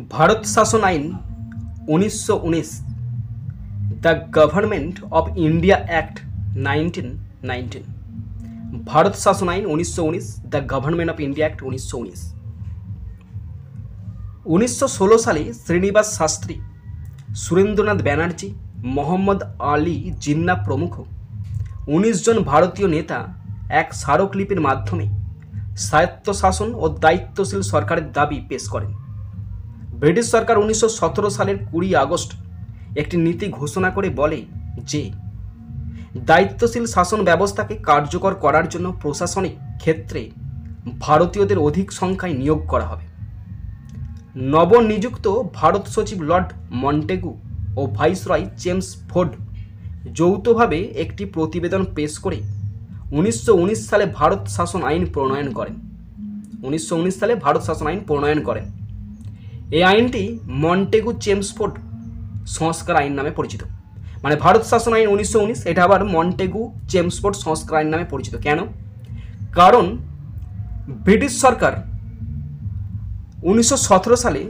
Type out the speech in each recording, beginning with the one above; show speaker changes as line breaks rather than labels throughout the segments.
ভারত শাসন আইন 1919, the government of India act 1919। Bharat শাসন আইন 1919, the government of India act 1919। 1916 সালে শ্রীনিবাস শাস্ত্রী, সুরেন্দ্রনাথ ব্যানার্জি, মোহাম্মদ আলী জিন্না প্রমুখ 19 জন ভারতীয় নেতা এক স্মারকলিপির মাধ্যমে স্বায়ত্তশাসন ও দায়িত্বশীল সরকারের দাবি পেশ করেন। ব্রিটিশ সরকার 1917 সালের 20 আগস্ট একটি নীতি ঘোষণা করে বলে যে দায়িত্বশীল শাসন ব্যবস্থাকে কার্যকর করার জন্য প্রশাসনিক ক্ষেত্রে ভারতীয়দের অধিক সংখ্যায় নিয়োগ করা হবে। নবনিযুক্ত ভারত সচিব লর্ড মন্টেগু ও ভাইসরয় জেমস ফোর্ড যৌথভাবে একটি প্রতিবেদন পেশ করে 1919 সালে ভারত শাসন আইন প্রণয়ন করেন। 1919 সালে ভারত শাসন আইন প্রণয়ন করেন। এই আইনটি মন্টেগু চেমসফোর্ড সংস্কার আইন নামে পরিচিত। মানে ভারত শাসন আইন 1919, এটা আবার মন্টেগু চেমসফোর্ড সংস্কার আইন নামে পরিচিত। কেন? কারণ ব্রিটিশ সরকার 1917 সালে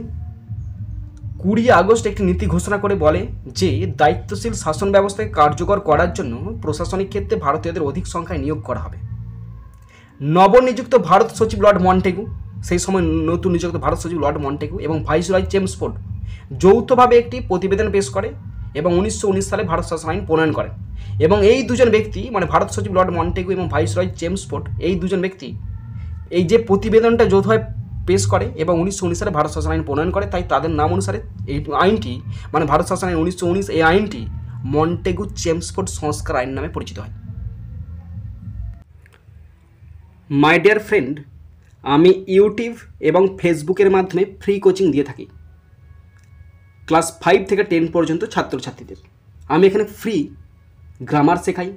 20 আগস্ট একটি নীতি ঘোষণা করে বলে যে দায়িত্বশীল শাসন ব্যবস্থাকে কার্যকর করার জন্য প্রশাসনিক ক্ষেত্রে ভারতীয়দের অধিক সংখ্যায় নিয়োগ করা হবে। নবনিযুক্ত ভারত সচিব লর্ড মন্টেগু, সেই সময় নতুন নিযুক্ত ভারত সচিব লর্ড মন্টেগু এবং ভাইসরয় চেমসফোর্ড যৌথভাবে একটি প্রতিবেদন পেশ করে এবং 1919 সালে ভারত শাসন আইন প্রণয়ন করেন। এবং এই দুজন ব্যক্তি, মানে ভারত সচিব লর্ড মন্টেগু এবং ভাইসরয় চেমসফোর্ড, এই দুজন ব্যক্তি এই যে প্রতিবেদনটা যৌথভাবে পেশ করে এবং 1919 সালে ভারত শাসন আইন প্রণয়ন করে, তাই তাদের নাম অনুসারে এই আইনটি, মানে ভারত শাসন আইন 1919, এই আইনটি মন্টেগু চেমসফোর্ড সংস্কার আইন নামে পরিচিত হয়। মাই ডিয়ার ফ্রেন্ড, আমি ইউটিউব এবং ফেসবুকের মাধ্যমে ফ্রি কোচিং দিয়ে থাকি ক্লাস 5 থেকে 10 পর্যন্ত ছাত্রছাত্রীদের। আমি এখানে ফ্রি গ্রামার শেখাই,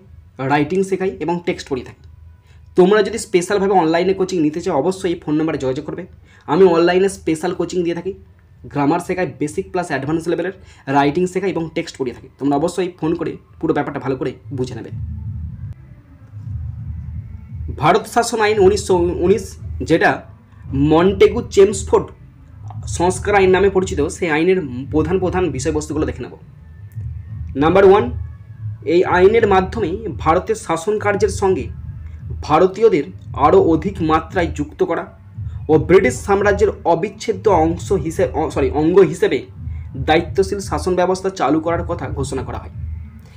রাইটিং শেখাই এবং টেক্সট পড়িয়ে থাকি। তোমরা যদি স্পেশালভাবে অনলাইনে কোচিং নিতে চাও অবশ্যই এই ফোন নাম্বারে যোগাযোগ করবে। আমি অনলাইনে স্পেশাল কোচিং দিয়ে থাকি, গ্রামার শেখাই, বেসিক প্লাস অ্যাডভান্স লেভেলের, রাইটিং শেখাই এবং টেক্সট পড়িয়ে থাকি। তোমরা অবশ্যই ফোন করে পুরো ব্যাপারটা ভালো করে বুঝে নেবে। ভারত শাসন আইন 1919, যেটা মন্টেগু চেমসফোর্ড সংস্কার আইন নামে পরিচিত, সেই আইনের প্রধান প্রধান বিষয়বস্তুগুলো দেখে নেব। নাম্বার 1, এই আইনের মাধ্যমে ভারতের শাসন কার্যের সঙ্গে ভারতীয়দের আরও অধিক মাত্রায় যুক্ত করা ও ব্রিটিশ সাম্রাজ্যের অবিচ্ছেদ্য অঙ্গ হিসেবে দায়িত্বশীল শাসন ব্যবস্থা চালু করার কথা ঘোষণা করা হয়।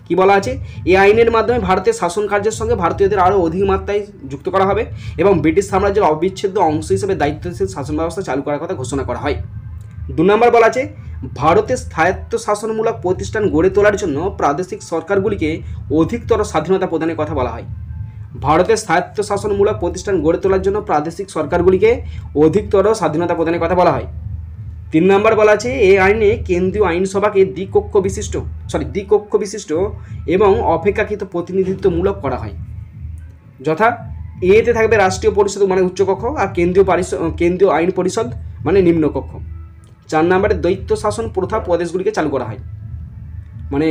কি বলা আছে? এই আইনের মাধ্যমে ভারতের শাসন কার্যের সঙ্গে ভারতীয়দের আরও অধিক মাত্রায় যুক্ত করা হবে এবং ব্রিটিশ সাম্রাজ্যের অবিচ্ছেদ্য অংশ হিসেবে দায়িত্বশীল শাসন ব্যবস্থা চালু করার কথা ঘোষণা করা হয়। 2 নম্বর বলা আছে, ভারতের স্থায়ত্ব শাসনমূলক প্রতিষ্ঠান গড়ে তোলার জন্য প্রাদেশিক সরকারগুলিকে অধিকতর স্বাধীনতা প্রদানের কথা বলা হয়। ভারতের স্থায়ত্ব শাসনমূলক প্রতিষ্ঠান গড়ে তোলার জন্য প্রাদেশিক সরকারগুলিকে অধিকতর স্বাধীনতা প্রদানের কথা বলা হয়। 3 নম্বর বলা আছে, এই আইনে কেন্দ্রীয় আইনসভাকে দ্বিকক্ষ বিশিষ্ট এবং অপেক্ষাকৃত প্রতিনিধিত্বমূলক করা হয়। যথা এতে থাকবে রাষ্ট্রীয় পরিষদ মানে উচ্চকক্ষ আর কেন্দ্রীয় আইন পরিষদ মানে নিম্নকক্ষ। 4 নম্বরে দ্বৈত শাসন প্রথা প্রদেশগুলিকে চালু করা হয়। মানে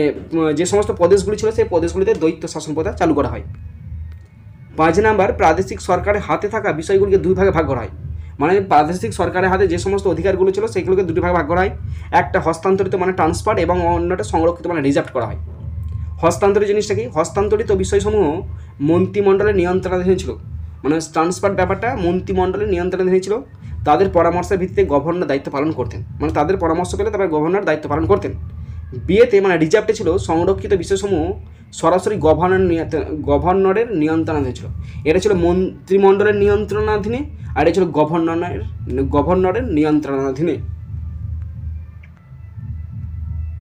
যে সমস্ত প্রদেশগুলি ছিল সেই প্রদেশগুলিতে দ্বৈত শাসন প্রথা চালু করা হয়। 5 নম্বর, প্রাদেশিক সরকারের হাতে থাকা বিষয়গুলিকে 2 ভাগে ভাগ করা হয়। মানে প্রাদেশিক সরকারের হাতে যে সমস্ত অধিকারগুলো ছিল সেগুলোকে 2 ভাগে ভাগ করা হয়। একটা হস্তান্তরিত মানে ট্রান্সফার এবং অন্যটা সংরক্ষিত মানে রিজার্ভ করা হয়। হস্তান্তরিত জিনিসটা কি? হস্তান্তরিত বিষয়সমূহ মন্ত্রিমণ্ডলের নিয়ন্ত্রণাধীন ছিল। মানে ট্রান্সফার ব্যাপারটা মন্ত্রিমণ্ডলের নিয়ন্ত্রণাধীন ছিল। তাদের পরামর্শের ভিত্তিতে গভর্নর দায়িত্ব পালন করতেন। মানে তাদের পরামর্শ পেলে তারপরে গভর্নর দায়িত্ব পালন করতেন। বিয়েতে মানে রিজার্ভে ছিল সংরক্ষিত বিষয়সমূহ সরাসরি গভর্নরের নিয়ন্ত্রণাধীন ছিল। এটা ছিল মন্ত্রিমণ্ডলের নিয়ন্ত্রণাধীনে আর এটা ছিল গভর্নরের নিয়ন্ত্রণাধীনে।